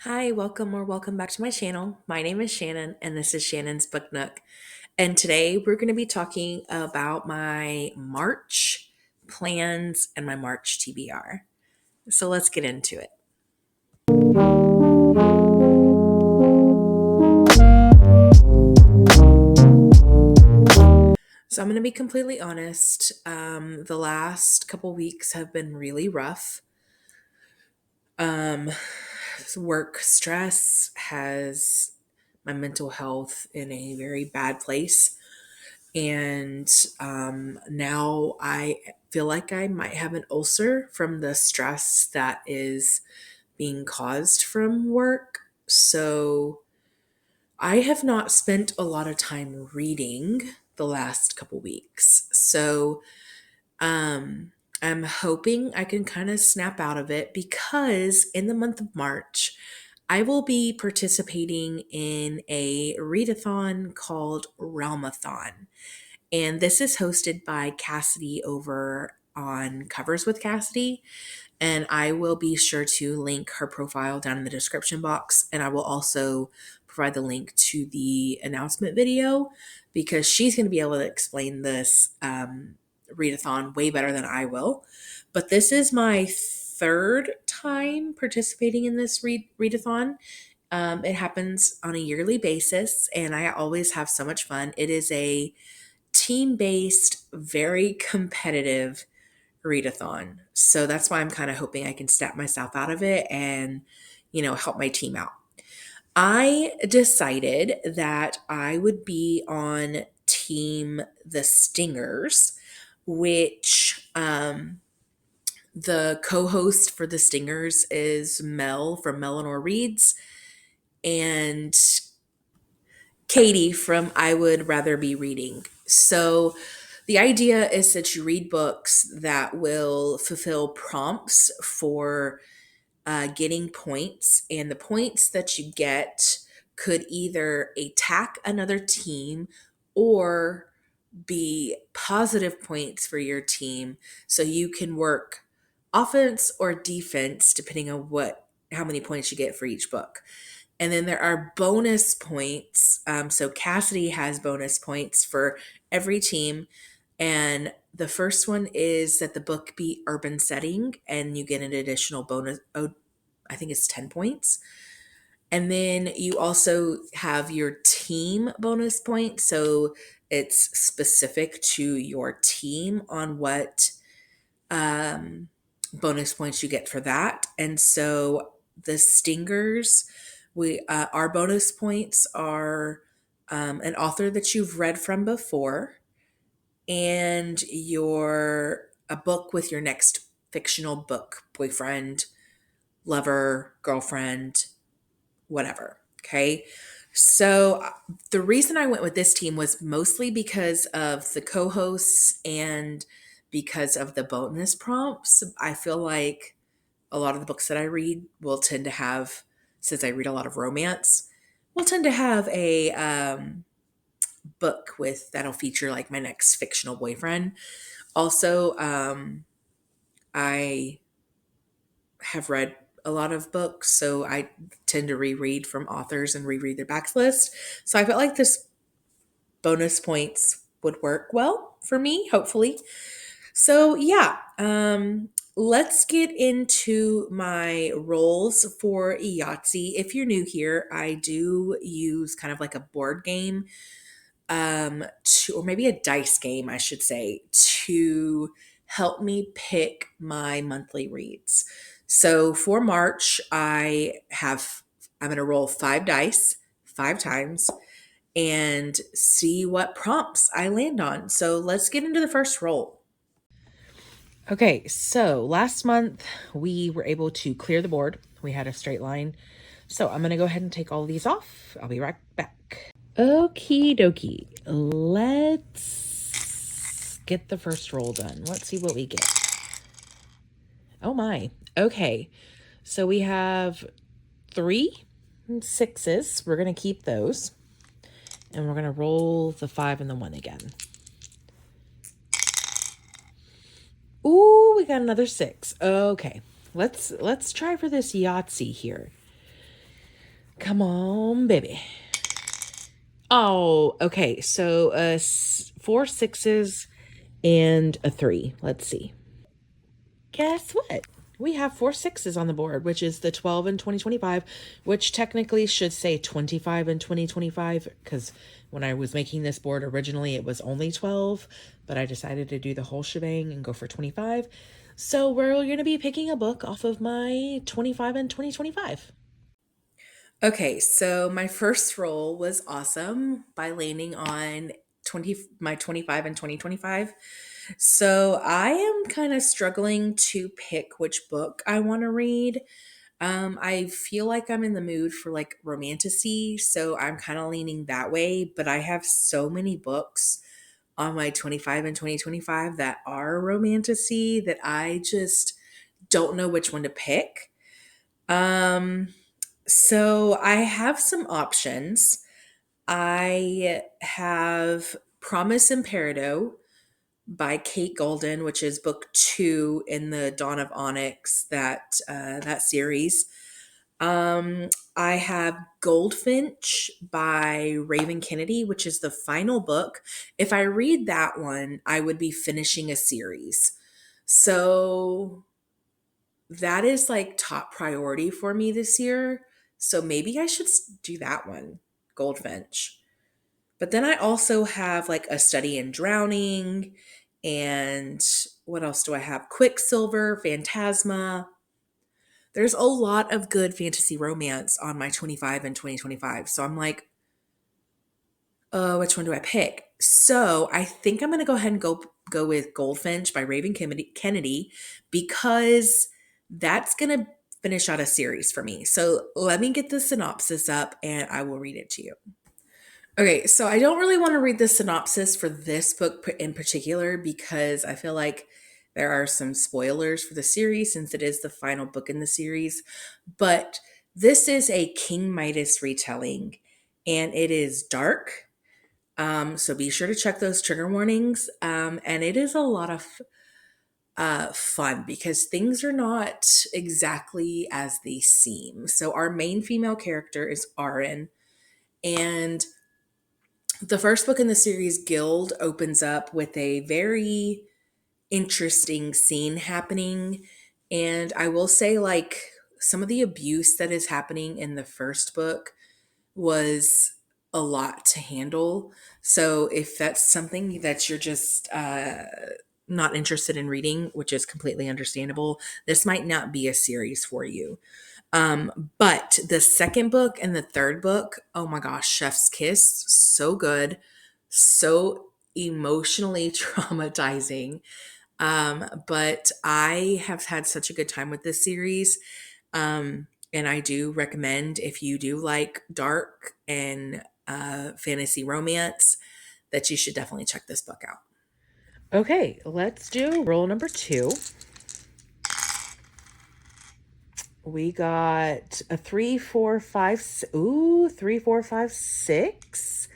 Hi, welcome back to my channel. My name is Shannon and this is Shannon's Book Nook. And today we're going to be talking about my March plans and my March TBR. So let's get into it. So I'm going to be completely honest. The last couple weeks have been really rough. Um, Work stress has my mental health in a very bad place. And now I feel like I might have an ulcer from the stress that is being caused from work. So I have not spent a lot of time reading the last couple weeks. So um, I'm hoping I can kind of snap out of it because in the month of March, I will be participating in a readathon called Realmathon. And this is hosted by Cassidy over on Covers with Cassidy. And I will be sure to link her profile down in the description box. And I will also provide the link to the announcement video because she's going to be able to explain this readathon way better than I will. But this is my third time participating in this readathon. It happens on a yearly basis, and I always have so much fun. It is a team-based, very competitive readathon. So that's why I'm kind of hoping I can step myself out of it and, help my team out. I decided that I would be on team the Stingers, which the co-host for the Stingers is Mel from Eleanor Reads and Katie from I Would Rather Be Reading. So the idea is that you read books that will fulfill prompts for getting points, and the points that you get could either attack another team or be positive points for your team so you can work offense or defense depending on how many points you get for each book. And then there are bonus points. So Cassidy has bonus points for every team. And the first one is that the book be urban setting, and you get an additional bonus. Oh, I think it's 10 points. And then you also have your team bonus points. So it's specific to your team on what um, bonus points you get for that. And so the Stingers, our bonus points are an author that you've read from before, and your a book with your next fictional book boyfriend, lover, girlfriend, whatever. Okay. So the reason I went with this team was mostly because of the co-hosts and because of the bonus prompts. I feel like a lot of the books that I read will tend to have, since I read a lot of romance, will tend to have a book with that'll feature like my next fictional boyfriend. Also, I have read a lot of books, so I tend to reread from authors and reread their backlist. So I felt like this bonus points would work well for me, hopefully. So yeah, let's get into my roles for Yahtzee. If you're new here, I do use kind of like a board game, or maybe a dice game, I should say, to help me pick my monthly reads. So for March, I'm going to roll 5 dice 5 times and see what prompts I land on. So let's get into the first roll. Okay, so last month we were able to clear the board. We had a straight line. So I'm going to go ahead and take all of these off. I'll be right back. Okie dokie. Let's get the first roll done. Let's see what we get. Oh my. Okay. So we have 3 6s. We're going to keep those. And we're going to roll the 5 and the 1 again. Ooh, we got another 6. Okay. Let's try for this Yahtzee here. Come on, baby. Oh, okay. So four sixes and a three. Let's see. Guess what? We have four sixes on the board, which is the 12 and 2025, which technically should say 25 and 2025, because when I was making this board originally, it was only 12, but I decided to do the whole shebang and go for 25. So we're going to be picking a book off of my 25 and 2025. Okay, so my first roll was awesome by landing on 25 and 2025. So I am kind of struggling to pick which book I want to read. I feel like I'm in the mood for like romantasy, so I'm kind of leaning that way, but I have so many books on my 25 and 2025 that are romantasy that I just don't know which one to pick. Um so I have some options. I have Promise Imperado by Kate Golden, which is book 2 in the Dawn of Onyx, that series. I have Goldfinch by Raven Kennedy, which is the final book. If I read that one, I would be finishing a series. So that is like top priority for me this year. So maybe I should do that one, Goldfinch. But then I also have like A Study in Drowning, and what else do I have? Quicksilver, Phantasma. There's a lot of good fantasy romance on my 25 and 2025. So I'm like, which one do I pick? So I think I'm going to go ahead and go with Goldfinch by Raven Kennedy, because that's going to finish out a series for me. So let me get the synopsis up and I will read it to you. Okay, so I don't really want to read the synopsis for this book in particular because I feel like there are some spoilers for the series since it is the final book in the series. But this is a King Midas retelling and it is dark. So be sure to check those trigger warnings. And it is a lot of fun because things are not exactly as they seem. So our main female character is Arin, and the first book in the series, Guild, opens up with a very interesting scene happening. And I will say, like, some of the abuse that is happening in the first book was a lot to handle. So if that's something that you're just not interested in reading, which is completely understandable, this might not be a series for you. But the second book and the third book, oh my gosh, Chef's Kiss, so good, so emotionally traumatizing. But I have had such a good time with this series. And I do recommend, if you do like dark and fantasy romance, that you should definitely check this book out. Okay, let's do roll number 2. We got a 3, 4, 5. Ooh, 3, 4, 5, 6.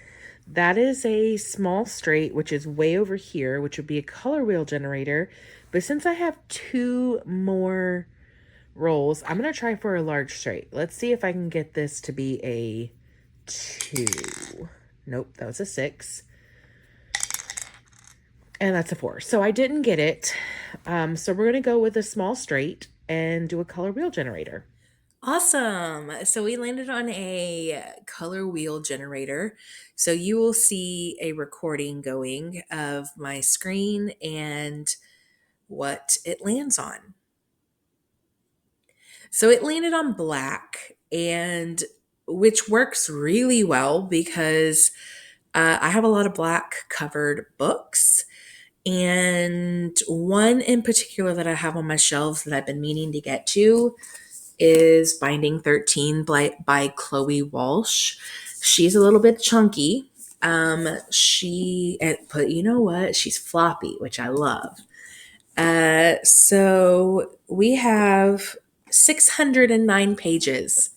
That is a small straight, which is way over here, which would be a color wheel generator. But since I have 2 more rolls, I'm going to try for a large straight. Let's see if I can get this to be a 2. Nope, that was a 6. And that's a 4. So I didn't get it. So we're going to go with a small straight and do a color wheel generator. Awesome. So we landed on a color wheel generator. So you will see a recording going of my screen and what it lands on. So it landed on black, and which works really well because I have a lot of black covered books. And one in particular that I have on my shelves that I've been meaning to get to is Binding 13 by Chloe Walsh. She's a little bit chunky. But you know what? She's floppy, which I love. So we have 609 pages.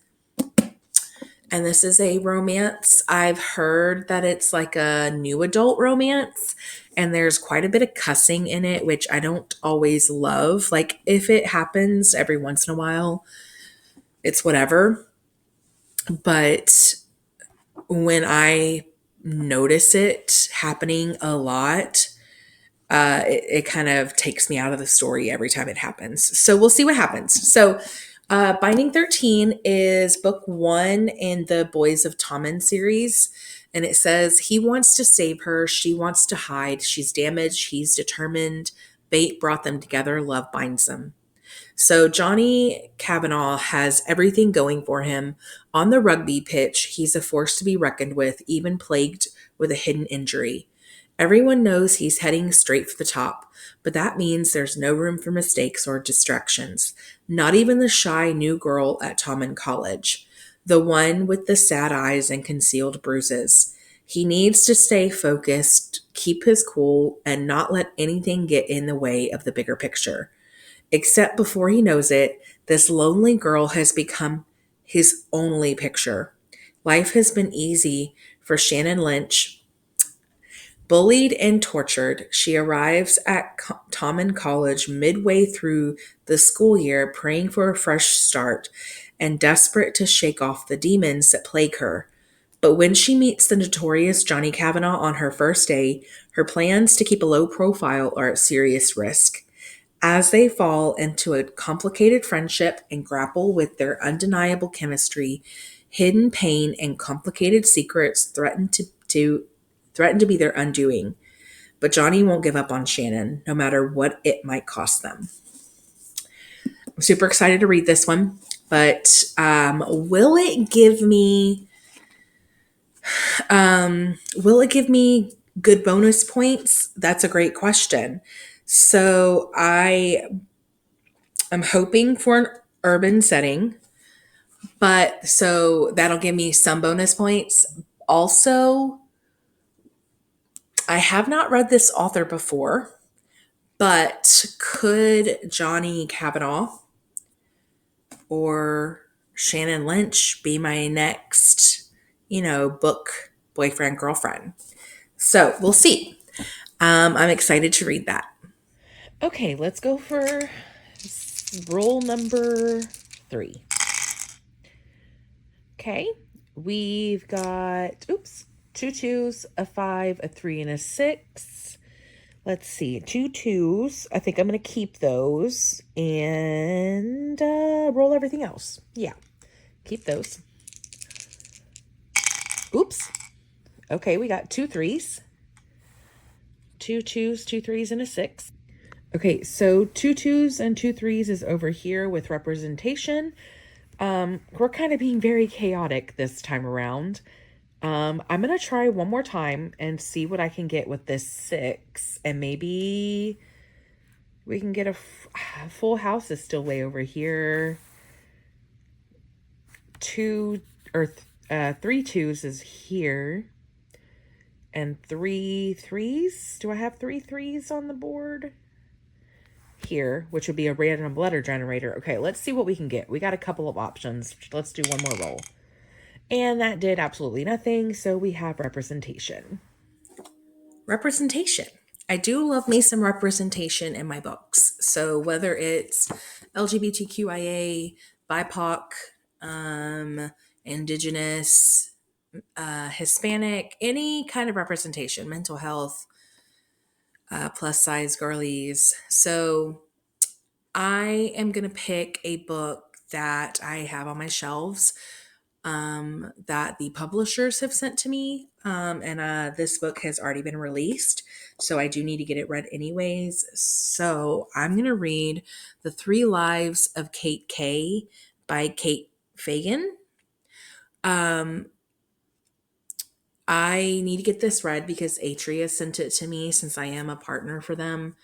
And this is a romance. I've heard that it's like a new adult romance, and there's quite a bit of cussing in it, which I don't always love. Like, if it happens every once in a while, it's whatever. But when I notice it happening a lot, it kind of takes me out of the story every time it happens. So we'll see what happens. So, Binding 13 is book one in the Boys of Tommen series. And it says, he wants to save her. She wants to hide. She's damaged. He's determined. Fate brought them together. Love binds them. So Johnny Kavanaugh has everything going for him. On the rugby pitch, he's a force to be reckoned with, even plagued with a hidden injury. Everyone knows he's heading straight for the top, but that means there's no room for mistakes or distractions. Not even the shy new girl at Tommen College, the one with the sad eyes and concealed bruises. He needs to stay focused, keep his cool, and not let anything get in the way of the bigger picture. Except before he knows it, this lonely girl has become his only picture. Life has been easy for Shannon Lynch. Bullied and tortured, she arrives at Tommen College midway through the school year, praying for a fresh start and desperate to shake off the demons that plague her. But when she meets the notorious Johnny Kavanaugh on her first day, her plans to keep a low profile are at serious risk. As they fall into a complicated friendship and grapple with their undeniable chemistry, hidden pain and complicated secrets threaten to be their undoing. But Johnny won't give up on Shannon, no matter what it might cost them. I'm super excited to read this one, but will it give me good bonus points? That's a great question. So I'm hoping for an urban setting, but so that'll give me some bonus points. Also, I have not read this author before, but could Johnny Kavanaugh or Shannon Lynch be my next, book boyfriend, girlfriend? So we'll see. I'm excited to read that. Okay, let's go for roll number 3. Okay, we've got, two twos, a 5, a 3, and a 6. Let's see, 2 twos. I think I'm going to keep those and roll everything else. Yeah, keep those. Oops. Okay, we got 2 3s. 2 twos, 2 3s, and a 6. Okay, so 2 twos and 2 3s is over here with representation. We're kind of being very chaotic this time around. I'm going to try one more time and see what I can get with this 6. And maybe we can get a full house is still way over here. 3 twos is here. And 3 threes. Do I have 3 threes on the board? Here, which would be a random letter generator. Okay, let's see what we can get. We got a couple of options. Let's do one more roll. And that did absolutely nothing, so we have representation. Representation. I do love me some representation in my books. So whether it's LGBTQIA, BIPOC, Indigenous, Hispanic, any kind of representation, mental health, plus size girlies. So I am going to pick a book that I have on my shelves that the publishers have sent to me. And this book has already been released. So I do need to get it read anyways. So I'm going to read The 3 Lives of Kate Kay by Kate Fagan. I need to get this read because Atria sent it to me since I am a partner for them.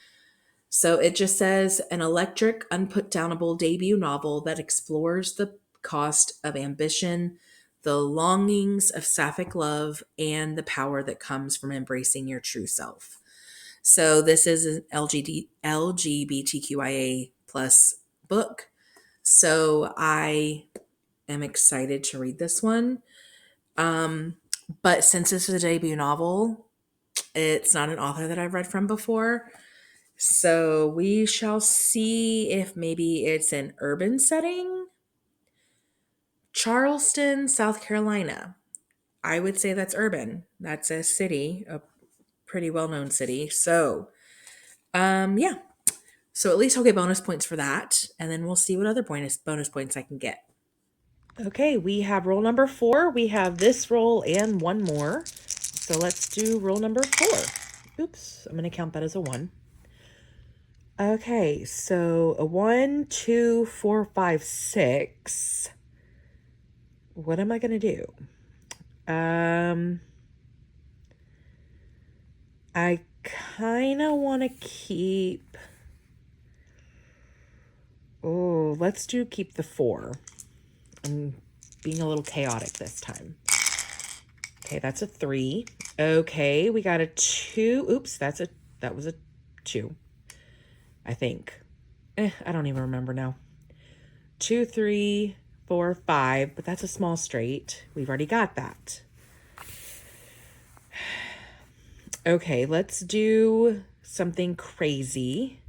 So it just says an electric, unputdownable debut novel that explores the cost of ambition, the longings of sapphic love, and the power that comes from embracing your true self. So this is an LGBTQIA plus book. So I am excited to read this one. But since this is a debut novel, it's not an author that I've read from before. So we shall see if maybe it's an urban setting Charleston, South Carolina. I would say that's urban. That's a city, a pretty well-known city. So, yeah. So at least I'll get bonus points for that, and then we'll see what other bonus points I can get. Okay, we have roll number 4. We have this roll and one more. So let's do roll number 4. Oops, I'm going to count that as a 1. Okay, so a 1, 2, 4, 5, 6. What am I going to do? I kind of want to keep... Oh, let's keep the 4. I'm being a little chaotic this time. Okay, that's a 3. Okay, we got a 2. Oops, that was a 2. I think. I don't even remember now. 2, 3, 4, 5, but that's a small straight. We've already got that. Okay, let's do something crazy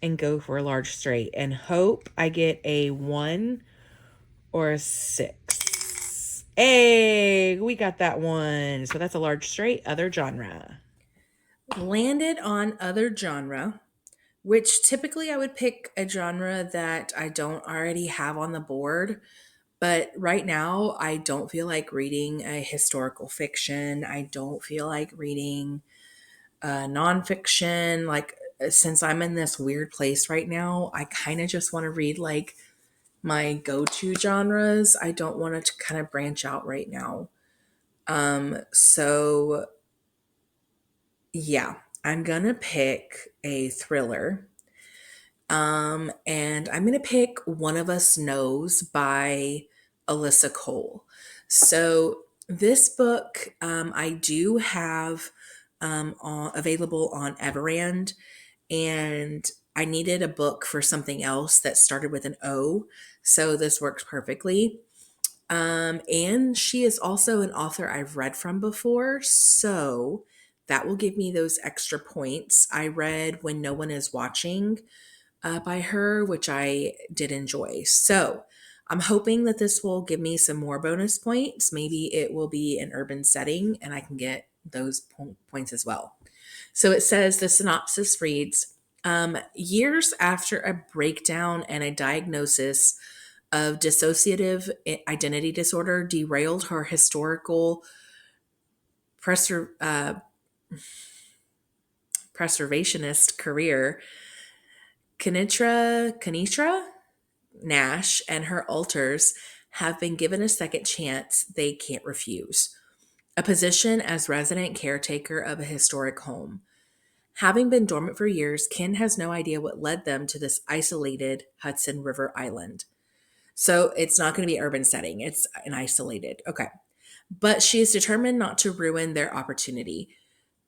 and go for a large straight and hope I get a 1 or a 6. Hey, we got that one. So that's a large straight, other genre. Landed on other genre, which typically I would pick a genre that I don't already have on the board. But right now, I don't feel like reading a historical fiction. I don't feel like reading nonfiction. Like, since I'm in this weird place right now, I kind of just want to read like my go to genres. I don't want to kind of branch out right now. So yeah, I'm gonna pick a thriller. And I'm gonna pick One of Us Knows by Alyssa Cole. So this book I do have available on Everand, and I needed a book for something else that started with an O, so this works perfectly. And she is also an author I've read from before, so that will give me those extra points. I read When No One Is Watching by her, which I did enjoy. So I'm hoping that this will give me some more bonus points. Maybe it will be an urban setting and I can get those points as well. So it says the synopsis reads years after a breakdown and a diagnosis of dissociative identity disorder derailed her historical preservationist career, Kanitra Nash and her alters have been given a second chance they can't refuse, a position as resident caretaker of a historic home. Having been dormant for years, Ken has no idea what led them to this isolated Hudson River island. So it's not going to be urban setting, it's an isolated. Okay. But she is determined not to ruin their opportunity.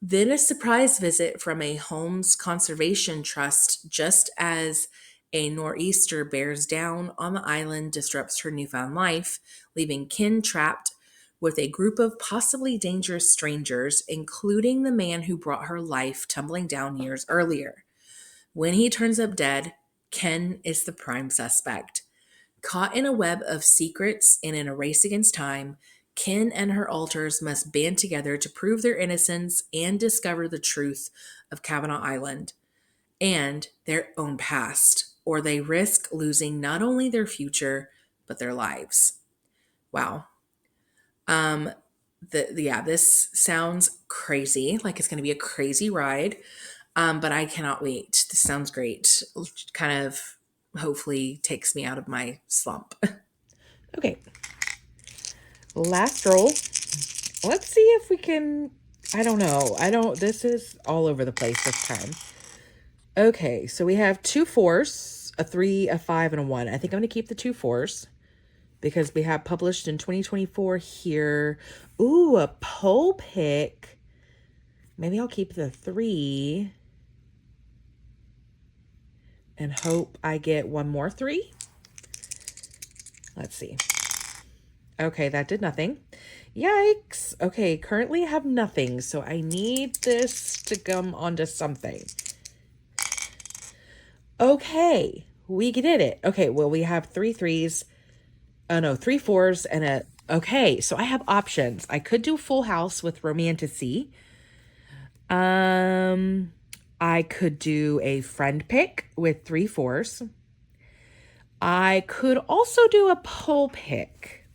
Then a surprise visit from a Holmes Conservation Trust just as a nor'easter bears down on the island disrupts her newfound life, leaving Ken trapped with a group of possibly dangerous strangers, including the man who brought her life tumbling down years earlier. When he turns up dead, Ken is the prime suspect. Caught in a web of secrets and in a race against time, Ken and her alters must band together to prove their innocence and discover the truth of Kavanaugh Island and their own past, or they risk losing not only their future, but their lives. Wow. Um, yeah, this sounds crazy. Like it's going to be a crazy ride. But I cannot wait. This sounds great. Kind of hopefully takes me out of my slump. Okay, last roll. Let's see if we can... I don't know. This is all over the place this time. Okay, so we have 2 4s, a 3, a 5, and a 1. I think I'm going to keep the 2 4s because we have published in 2024 here. Ooh, a poll pick. Maybe I'll keep the 3 and hope I get one more 3. Let's see. Okay, that did nothing. Yikes. Okay, currently have nothing, so I need this to come onto something. Okay, we did it. Okay, well, we have 3 3s. Oh no, three fours and a. Okay, so I have options. I could do full house with romanticy. Um, I could do a friend pick with three fours. I could also do a poll pick.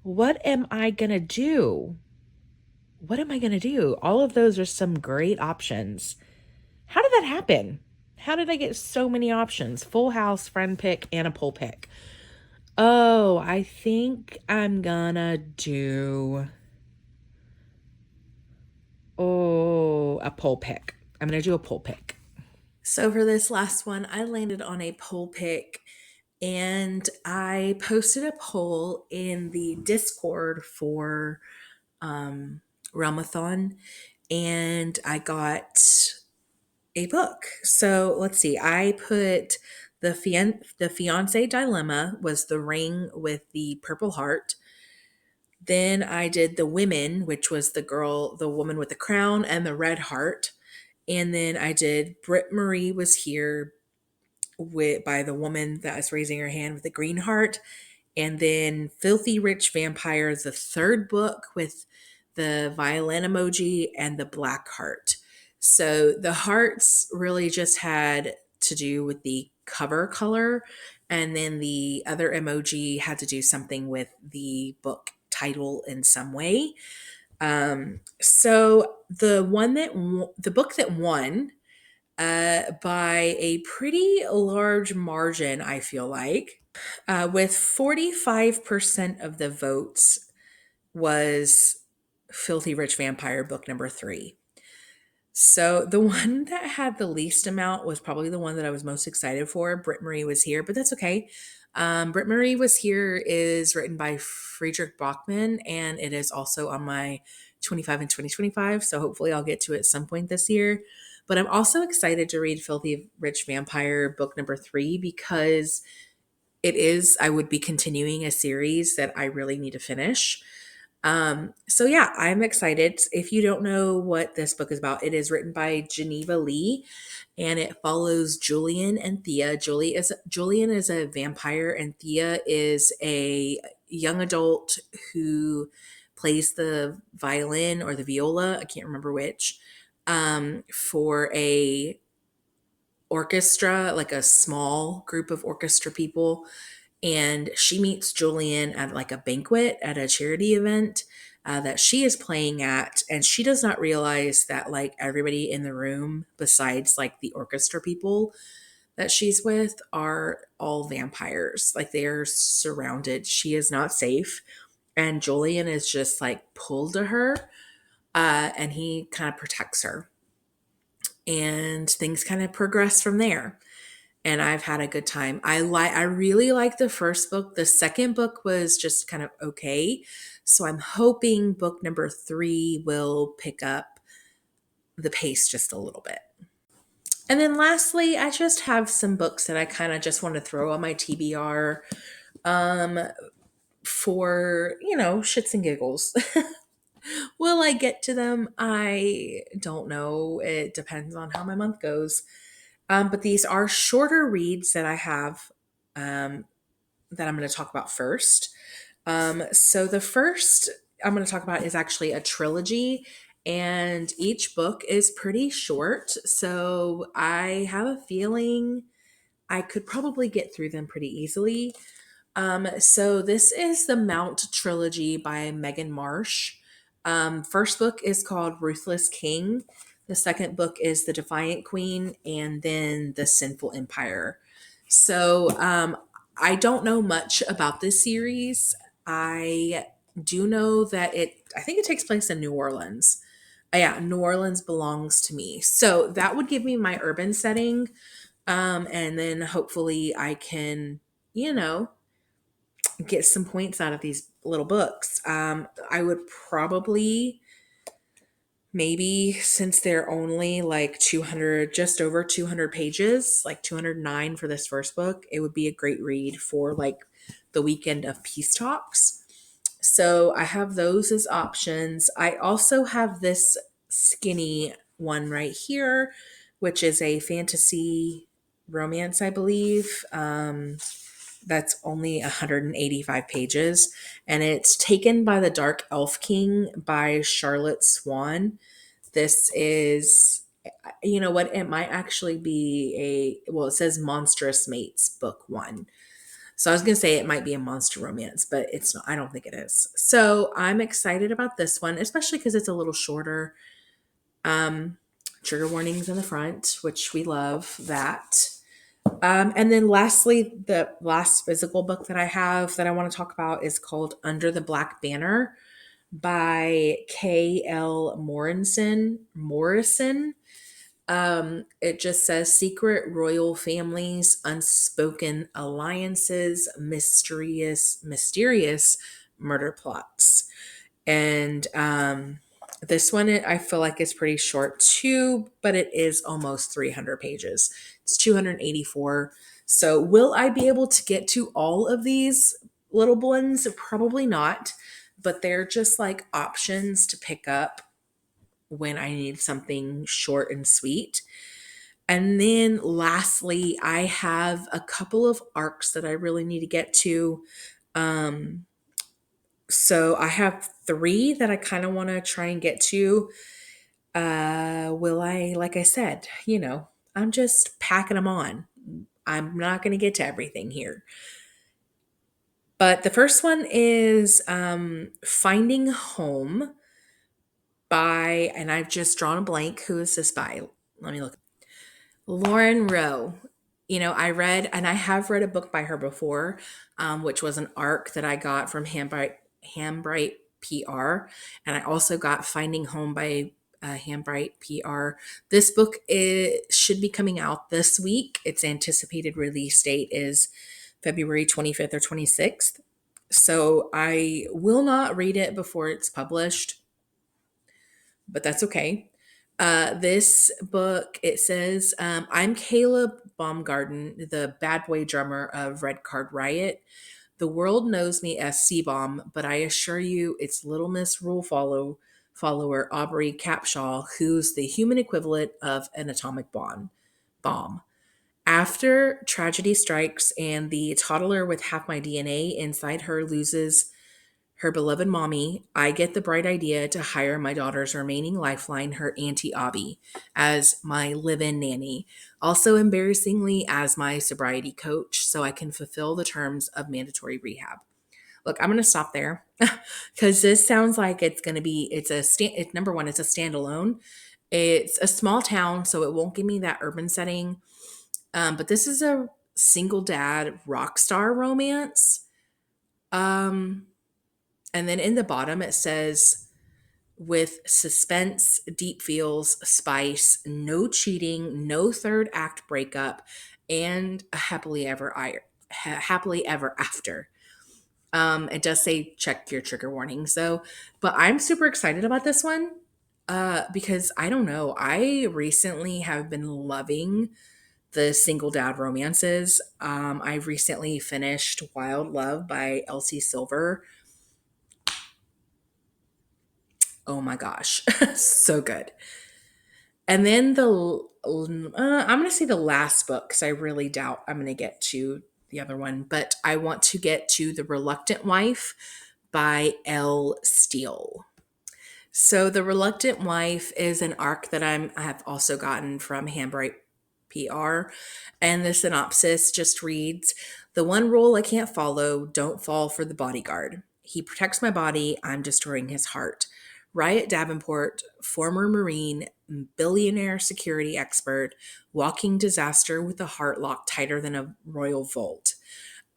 What am I gonna do? What am I gonna do? All of those are some great options. How did that happen? How did I get so many options? Full house, friend pick, and a poll pick. Oh, I think I'm gonna do a poll pick. I'm gonna do a poll pick. So for this last one, I landed on a poll pick and I posted a poll in the Discord for Realmathon and I got a book. So let's see. I put the fiance dilemma was the ring with the purple heart. Then I did the women, which was the woman with the crown and the red heart. And then I did Britt Marie was here by the woman that is raising her hand with the green heart. And then Filthy Rich Vampire, the third book with the violin emoji and the black heart. So the hearts really just had to do with the cover color. And then the other emoji had to do something with the book title in some way. So the book that won by a pretty large margin, I feel like, with 45% of the votes was Filthy Rich Vampire book number 3. So the one that had the least amount was probably the one that I was most excited for. Britt Marie was here, but that's okay. Britt Marie was here is written by Friedrich Bachmann, and it is also on my 25 and 2025. So hopefully I'll get to it at some point this year. But I'm also excited to read Filthy Rich Vampire book number 3 because I would be continuing a series that I really need to finish. So yeah, I'm excited. If you don't know what this book is about, it is written by Geneva Lee and it follows Julian and Thea. Julian is a vampire and Thea is a young adult who plays the violin or the viola, I can't remember which, for a orchestra, like a small group of orchestra people, and she meets Julian at like a banquet at a charity event that she is playing at, and she does not realize that like everybody in the room besides like the orchestra people that she's with are all vampires. Like they are surrounded. She is not safe, and Julian is just like pulled to her, and he kind of protects her, and things kind of progress from there, and I've had a good time. I really like the first book. The second book was just kind of okay. So I'm hoping book number 3 will pick up the pace just a little bit. And then lastly, I just have some books that I kind of just want to throw on my TBR um for, shits and giggles. Will I get to them? I don't know. It depends on how my month goes. But these are shorter reads that I have um, that I'm going to talk about first. So the first I'm going to talk about is actually a trilogy, and each book is pretty short. So I have a feeling I could probably get through them pretty easily. So this is the Mount trilogy by Megan Marsh. First book is called Ruthless King. The second book is The Defiant Queen, and then The Sinful Empire. So I don't know much about this series. I do know that I think it takes place in New Orleans. Yeah, New Orleans belongs to me. So that would give me my urban setting. And then hopefully I can, you know, get some points out of these little books. I would probably maybe, since they're only like 200, just over 200 pages, like 209 for this first book, it would be a great read for like the weekend of peace talks. So I have those as options. I also have this skinny one right here, which is a fantasy romance, I believe. that's only 185 pages, and it's Taken by the Dark Elf King by Charlotte Swan. This is, you know what, it might actually be well, it says Monstrous Mates Book 1. So I was going to say it might be a monster romance, but it's not. I don't think it is. So I'm excited about this one, especially because it's a little shorter. Um, Trigger warnings in the front, which we love that. And then lastly, the last physical book that I have that I want to talk about is called Under the Black Banner by K.L. Morrison. It just says secret royal families, unspoken alliances, mysterious murder plots. And this one, I feel like is pretty short too, but it is almost 300 pages. It's 284. So, will I be able to get to all of these little ones? Probably not, but they're just like options to pick up when I need something short and sweet. And then lastly, I have a couple of arcs that I really need to get to. Um, so I have three that I kind of want to try and get to. Will I, like I said, I'm just packing them on. I'm not going to get to everything here. But the first one is Finding Home by, and I've just drawn a blank. Who is this by? Let me look. Lauren Rowe. I read, and I have read a book by her before, which was an arc that I got from Hambright PR. And I also got Finding Home by Hambright PR. This book should be coming out this week. Its anticipated release date is February 25th or 26th. So I will not read it before it's published, but that's okay. This book, it says, I'm Caleb Baumgarten, the bad boy drummer of Red Card Riot. The world knows me as C-Bomb, but I assure you it's Little Miss follower Aubrey Capshaw, who's the human equivalent of an atomic bomb. After tragedy strikes and the toddler with half my DNA inside her loses her beloved mommy, I get the bright idea to hire my daughter's remaining lifeline, her Auntie Abby, as my live-in nanny, also embarrassingly as my sobriety coach, so I can fulfill the terms of mandatory rehab. Look, I'm going to stop there because this sounds like it's going to be, number one, it's a standalone. It's a small town, so it won't give me that urban setting. But this is a single dad rock star romance. Um, and then in the bottom, it says, with suspense, deep feels, spice, no cheating, no third act breakup, and a happily ever after. It does say check your trigger warnings though, but I'm super excited about this one because I don't know. I recently have been loving the single dad romances. I recently finished Wild Love by Elsie Silver. Oh my gosh, so good. And then I'm going to say the last book because I really doubt I'm going to get to the other one, but I want to get to The Reluctant Wife by Elle Steele. So The Reluctant Wife is an arc that I have also gotten from Handbright PR, and the synopsis just reads, "The one rule I can't follow, don't fall for the bodyguard. He protects my body, I'm destroying his heart. Riot Davenport, former Marine, billionaire security expert, walking disaster with a heart locked tighter than a royal vault.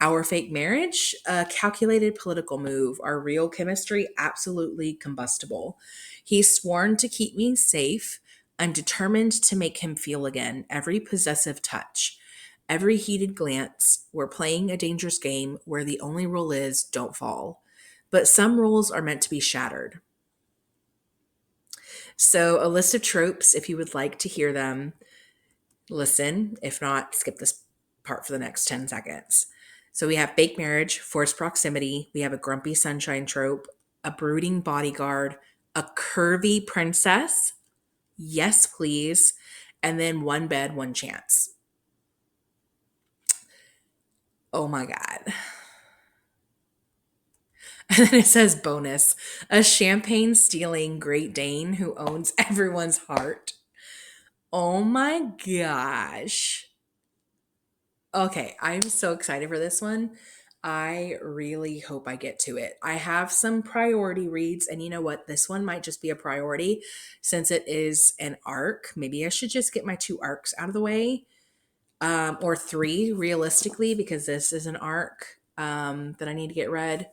Our fake marriage, a calculated political move. Our real chemistry, absolutely combustible. He's sworn to keep me safe. I'm determined to make him feel again. Every possessive touch, every heated glance. We're playing a dangerous game where the only rule is don't fall. But some rules are meant to be shattered." So, a list of tropes, if you would like to hear them, listen. If not, skip this part for the next 10 seconds. So we have fake marriage, forced proximity. We have a grumpy sunshine trope, a brooding bodyguard, a curvy princess. Yes, please. And then one bed, one chance. Oh my God. And then it says bonus, a champagne stealing Great Dane who owns everyone's heart. Oh my gosh. Okay, I'm so excited for this one. I really hope I get to it. I have some priority reads, and you know what? This one might just be a priority since it is an arc. Maybe I should just get my 2 arcs out of the way, or 3 realistically, because this is an arc that I need to get read.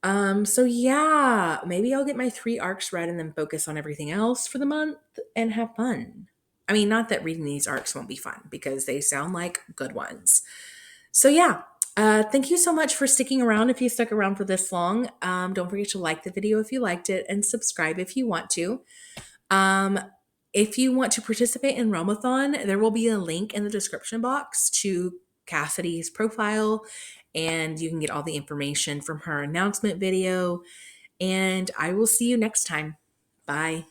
So yeah, maybe I'll get my 3 arcs read and then focus on everything else for the month and have fun. I mean, not that reading these arcs won't be fun because they sound like good ones. So yeah, thank you so much for sticking around. If you stuck around for this long, don't forget to like the video if you liked it and subscribe if you want to. Um, if you want to participate in Realmathon, there will be a link in the description box to Cassidy's profile, and you can get all the information from her announcement video. And I will see you next time. Bye.